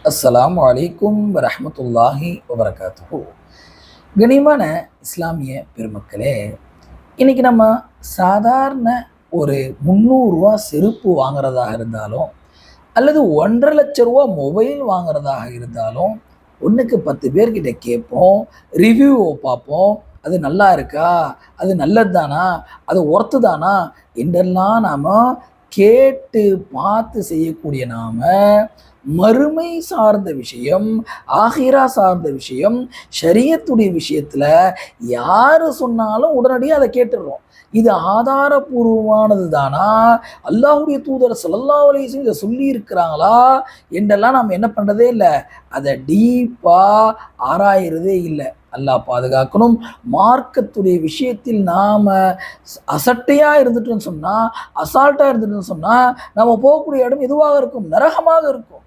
அஸ்ஸலாமு அலைக்கும் வரஹ்மத்துல்லாஹி வபரகாத்துஹு. கனிமான இஸ்லாமிய பெருமக்களே, இன்னைக்கு நம்ம சாதாரண ஒரு 300 ரூபா செருப்பு வாங்குறதாக இருந்தாலும் அல்லது 1,50,000 ரூபா மொபைல் வாங்குறதாக இருந்தாலும் ஒன்றுக்கு 10 பேர்கிட்ட கேட்போம், ரிவ்யூவை பார்ப்போம். அது நல்லா இருக்கா, அது நல்லது தானா, அது ஒர்த்து தானா என்றெல்லாம் நாம் கேட்டு பார்த்து செய்யக்கூடிய நாம மறுமை சார்ந்த விஷயம், ஆகிரா சார்ந்த விஷயம், ஷரியத்துடைய விஷயத்துல யாரு சொன்னாலும் உடனடியாக அதை கேட்டுடுறோம். இது ஆதாரபூர்வமானது தானா, அல்லாஹ்வுடைய தூதர் ஸல்லல்லாஹு அலைஹி வஸல்லம் இதை சொல்லி இருக்கிறாங்களா என்றெல்லாம் நாம் என்ன பண்றதே இல்லை, அதை டீப்பா ஆராயிறதே இல்லை. அல்லாஹ் பாதுகாக்கணும். மார்க்கத்துடைய விஷயத்தில் நாம அசட்டையா இருந்துட்டோம்னு சொன்னா, அசால்ட்டா இருந்துட்டோம்னு சொன்னா, நம்ம போகக்கூடிய இடம் எதுவாக இருக்கும்? நரகமாக இருக்கும்.